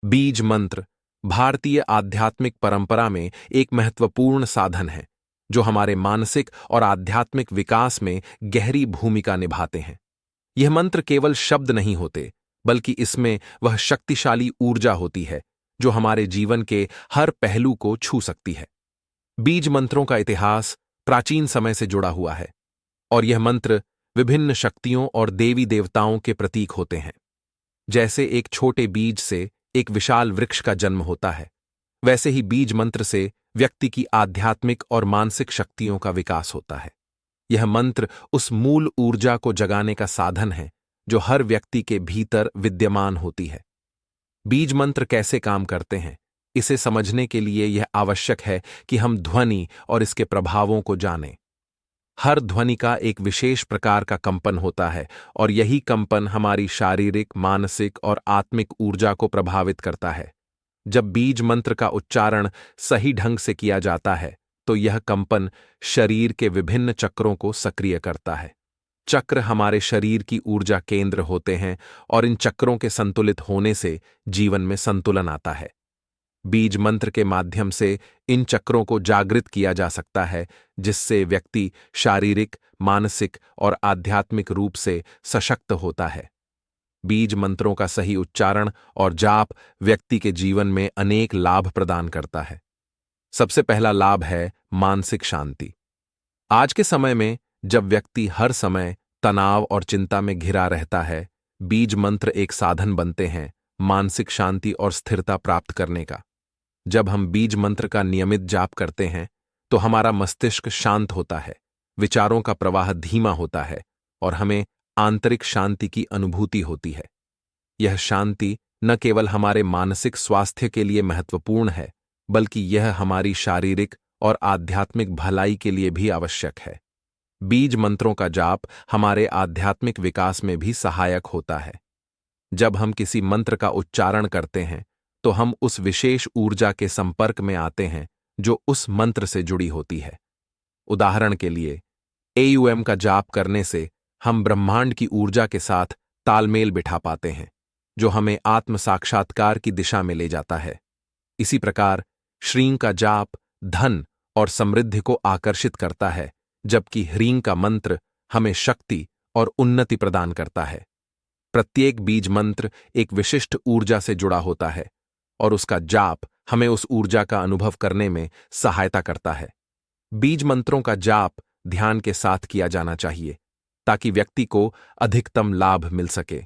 बीज मंत्र भारतीय आध्यात्मिक परंपरा में एक महत्वपूर्ण साधन है जो हमारे मानसिक और आध्यात्मिक विकास में गहरी भूमिका निभाते हैं। यह मंत्र केवल शब्द नहीं होते, बल्कि इसमें वह शक्तिशाली ऊर्जा होती है जो हमारे जीवन के हर पहलू को छू सकती है। बीज मंत्रों का इतिहास प्राचीन समय से जुड़ा हुआ है और यह मंत्र विभिन्न शक्तियों और देवी देवताओं के प्रतीक होते हैं। जैसे एक छोटे बीज से एक विशाल वृक्ष का जन्म होता है, वैसे ही बीज मंत्र से व्यक्ति की आध्यात्मिक और मानसिक शक्तियों का विकास होता है। यह मंत्र उस मूल ऊर्जा को जगाने का साधन है जो हर व्यक्ति के भीतर विद्यमान होती है। बीज मंत्र कैसे काम करते हैं, इसे समझने के लिए यह आवश्यक है कि हम ध्वनि और इसके प्रभावों को जानें। हर ध्वनि का एक विशेष प्रकार का कंपन होता है और यही कंपन हमारी शारीरिक, मानसिक और आत्मिक ऊर्जा को प्रभावित करता है। जब बीज मंत्र का उच्चारण सही ढंग से किया जाता है, तो यह कंपन शरीर के विभिन्न चक्रों को सक्रिय करता है। चक्र हमारे शरीर की ऊर्जा केंद्र होते हैं और इन चक्रों के संतुलित होने से जीवन में संतुलन आता है। बीज मंत्र के माध्यम से इन चक्रों को जागृत किया जा सकता है, जिससे व्यक्ति शारीरिक, मानसिक और आध्यात्मिक रूप से सशक्त होता है। बीज मंत्रों का सही उच्चारण और जाप व्यक्ति के जीवन में अनेक लाभ प्रदान करता है। सबसे पहला लाभ है मानसिक शांति। आज के समय में जब व्यक्ति हर समय तनाव और चिंता में घिरा रहता है, बीज मंत्र एक साधन बनते हैं मानसिक शांति और स्थिरता प्राप्त करने का। जब हम बीज मंत्र का नियमित जाप करते हैं, तो हमारा मस्तिष्क शांत होता है, विचारों का प्रवाह धीमा होता है और हमें आंतरिक शांति की अनुभूति होती है। यह शांति न केवल हमारे मानसिक स्वास्थ्य के लिए महत्वपूर्ण है, बल्कि यह हमारी शारीरिक और आध्यात्मिक भलाई के लिए भी आवश्यक है। बीज मंत्रों का जाप हमारे आध्यात्मिक विकास में भी सहायक होता है। जब हम किसी मंत्र का उच्चारण करते हैं, तो हम उस विशेष ऊर्जा के संपर्क में आते हैं जो उस मंत्र से जुड़ी होती है। उदाहरण के लिए, एयूएम का जाप करने से हम ब्रह्मांड की ऊर्जा के साथ तालमेल बिठा पाते हैं, जो हमें आत्म साक्षात्कार की दिशा में ले जाता है। इसी प्रकार श्रीं का जाप धन और समृद्धि को आकर्षित करता है, जबकि ह्रीं का मंत्र हमें शक्ति और उन्नति प्रदान करता है। प्रत्येक बीज मंत्र एक विशिष्ट ऊर्जा से जुड़ा होता है और उसका जाप हमें उस ऊर्जा का अनुभव करने में सहायता करता है। बीज मंत्रों का जाप ध्यान के साथ किया जाना चाहिए ताकि व्यक्ति को अधिकतम लाभ मिल सके।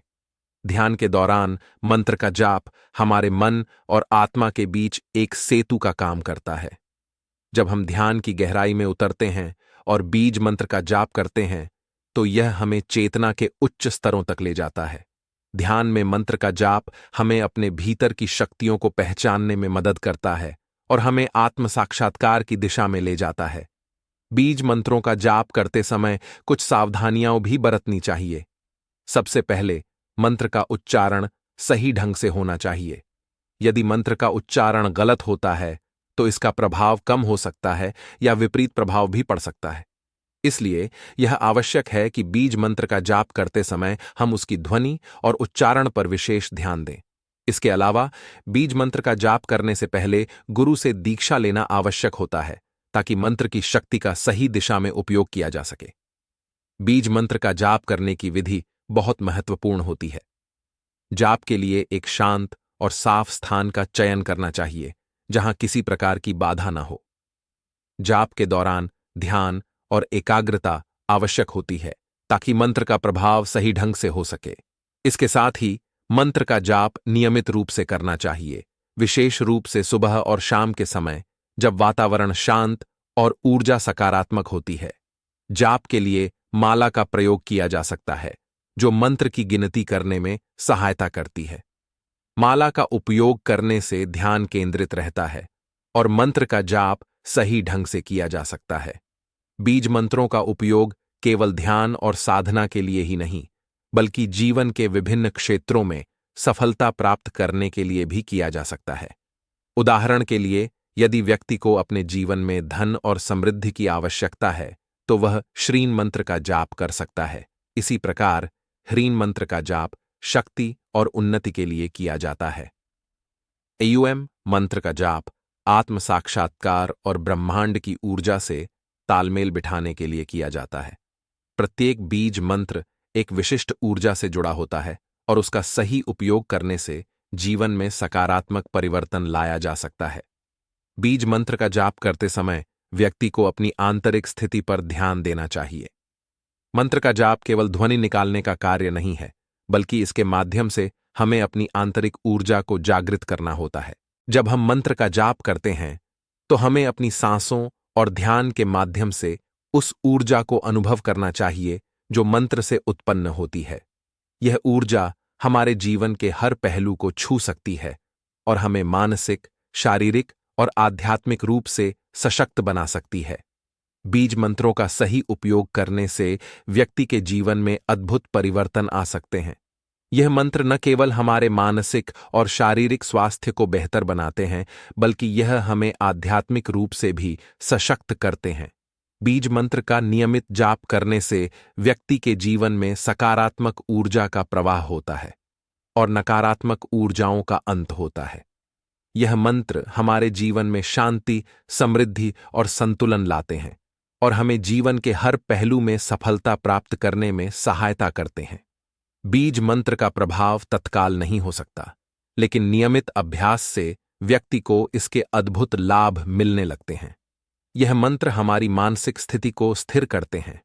ध्यान के दौरान मंत्र का जाप हमारे मन और आत्मा के बीच एक सेतु का काम करता है। जब हम ध्यान की गहराई में उतरते हैं और बीज मंत्र का जाप करते हैं, तो यह हमें चेतना के उच्च स्तरों तक ले जाता है। ध्यान में मंत्र का जाप हमें अपने भीतर की शक्तियों को पहचानने में मदद करता है और हमें आत्म साक्षात्कार की दिशा में ले जाता है। बीज मंत्रों का जाप करते समय कुछ सावधानियां भी बरतनी चाहिए। सबसे पहले, मंत्र का उच्चारण सही ढंग से होना चाहिए। यदि मंत्र का उच्चारण गलत होता है, तो इसका प्रभाव कम हो सकता है या विपरीत प्रभाव भी पड़ सकता है। इसलिए यह आवश्यक है कि बीज मंत्र का जाप करते समय हम उसकी ध्वनि और उच्चारण पर विशेष ध्यान दें। इसके अलावा बीज मंत्र का जाप करने से पहले गुरु से दीक्षा लेना आवश्यक होता है, ताकि मंत्र की शक्ति का सही दिशा में उपयोग किया जा सके। बीज मंत्र का जाप करने की विधि बहुत महत्वपूर्ण होती है। जाप के लिए एक शांत और साफ स्थान का चयन करना चाहिए, जहां किसी प्रकार की बाधा न हो। जाप के दौरान ध्यान और एकाग्रता आवश्यक होती है, ताकि मंत्र का प्रभाव सही ढंग से हो सके। इसके साथ ही मंत्र का जाप नियमित रूप से करना चाहिए, विशेष रूप से सुबह और शाम के समय, जब वातावरण शांत और ऊर्जा सकारात्मक होती है। जाप के लिए माला का प्रयोग किया जा सकता है, जो मंत्र की गिनती करने में सहायता करती है। माला का उपयोग करने से ध्यान केंद्रित रहता है और मंत्र का जाप सही ढंग से किया जा सकता है। बीज मंत्रों का उपयोग केवल ध्यान और साधना के लिए ही नहीं, बल्कि जीवन के विभिन्न क्षेत्रों में सफलता प्राप्त करने के लिए भी किया जा सकता है। उदाहरण के लिए, यदि व्यक्ति को अपने जीवन में धन और समृद्धि की आवश्यकता है, तो वह श्रीं मंत्र का जाप कर सकता है। इसी प्रकार ह्रीं मंत्र का जाप शक्ति और उन्नति के लिए किया जाता है। AUM मंत्र का जाप आत्म साक्षात्कार और ब्रह्मांड की ऊर्जा से तालमेल बिठाने के लिए किया जाता है। प्रत्येक बीज मंत्र एक विशिष्ट ऊर्जा से जुड़ा होता है और उसका सही उपयोग करने से जीवन में सकारात्मक परिवर्तन लाया जा सकता है। बीज मंत्र का जाप करते समय व्यक्ति को अपनी आंतरिक स्थिति पर ध्यान देना चाहिए। मंत्र का जाप केवल ध्वनि निकालने का कार्य नहीं है, बल्कि इसके माध्यम से हमें अपनी आंतरिक ऊर्जा को जागृत करना होता है। जब हम मंत्र का जाप करते हैं तो हमें अपनी सांसों और ध्यान के माध्यम से उस ऊर्जा को अनुभव करना चाहिए जो मंत्र से उत्पन्न होती है। यह ऊर्जा हमारे जीवन के हर पहलू को छू सकती है और हमें मानसिक, शारीरिक और आध्यात्मिक रूप से सशक्त बना सकती है। बीज मंत्रों का सही उपयोग करने से व्यक्ति के जीवन में अद्भुत परिवर्तन आ सकते हैं। यह मंत्र न केवल हमारे मानसिक और शारीरिक स्वास्थ्य को बेहतर बनाते हैं, बल्कि यह हमें आध्यात्मिक रूप से भी सशक्त करते हैं। बीज मंत्र का नियमित जाप करने से व्यक्ति के जीवन में सकारात्मक ऊर्जा का प्रवाह होता है और नकारात्मक ऊर्जाओं का अंत होता है। यह मंत्र हमारे जीवन में शांति, समृद्धि और संतुलन लाते हैं और हमें जीवन के हर पहलू में सफलता प्राप्त करने में सहायता करते हैं। बीज मंत्र का प्रभाव तत्काल नहीं हो सकता, लेकिन नियमित अभ्यास से व्यक्ति को इसके अद्भुत लाभ मिलने लगते हैं। यह मंत्र हमारी मानसिक स्थिति को स्थिर करते हैं,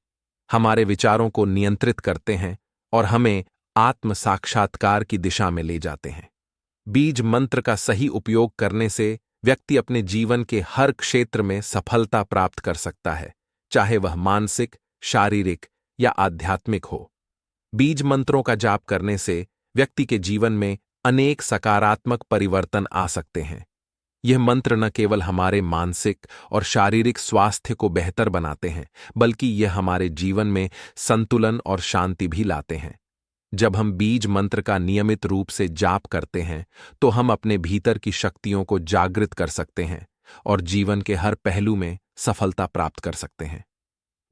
हमारे विचारों को नियंत्रित करते हैं और हमें आत्म साक्षात्कार की दिशा में ले जाते हैं। बीज मंत्र का सही उपयोग करने से व्यक्ति अपने जीवन के हर क्षेत्र में सफलता प्राप्त कर सकता है, चाहे वह मानसिक, शारीरिक या आध्यात्मिक हो। बीज मंत्रों का जाप करने से व्यक्ति के जीवन में अनेक सकारात्मक परिवर्तन आ सकते हैं। यह मंत्र न केवल हमारे मानसिक और शारीरिक स्वास्थ्य को बेहतर बनाते हैं, बल्कि यह हमारे जीवन में संतुलन और शांति भी लाते हैं। जब हम बीज मंत्र का नियमित रूप से जाप करते हैं, तो हम अपने भीतर की शक्तियों को जागृत कर सकते हैं और जीवन के हर पहलू में सफलता प्राप्त कर सकते हैं।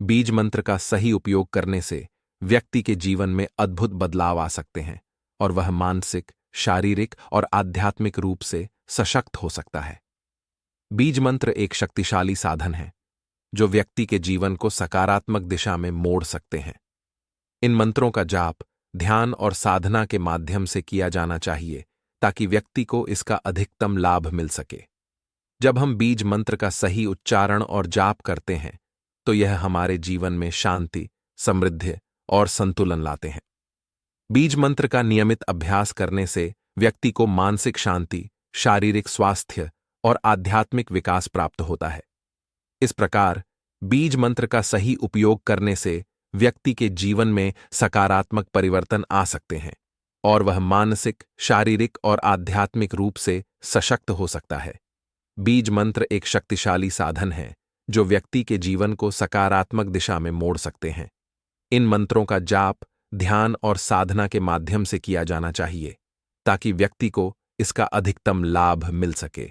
बीज मंत्र का सही उपयोग करने से व्यक्ति के जीवन में अद्भुत बदलाव आ सकते हैं और वह मानसिक, शारीरिक और आध्यात्मिक रूप से सशक्त हो सकता है। बीज मंत्र एक शक्तिशाली साधन है जो व्यक्ति के जीवन को सकारात्मक दिशा में मोड़ सकते हैं। इन मंत्रों का जाप ध्यान और साधना के माध्यम से किया जाना चाहिए ताकि व्यक्ति को इसका अधिकतम लाभ मिल सके। जब हम बीज मंत्र का सही उच्चारण और जाप करते हैं तो यह हमारे जीवन में शांति, समृद्धि और संतुलन लाते हैं। बीज मंत्र का नियमित अभ्यास करने से व्यक्ति को मानसिक शांति, शारीरिक स्वास्थ्य और आध्यात्मिक विकास प्राप्त होता है। इस प्रकार बीज मंत्र का सही उपयोग करने से व्यक्ति के जीवन में सकारात्मक परिवर्तन आ सकते हैं और वह मानसिक, शारीरिक और आध्यात्मिक रूप से सशक्त हो सकता है। बीज मंत्र एक शक्तिशाली साधन है जो व्यक्ति के जीवन को सकारात्मक दिशा में मोड़ सकते हैं। इन मंत्रों का जाप ध्यान और साधना के माध्यम से किया जाना चाहिए ताकि व्यक्ति को इसका अधिकतम लाभ मिल सके।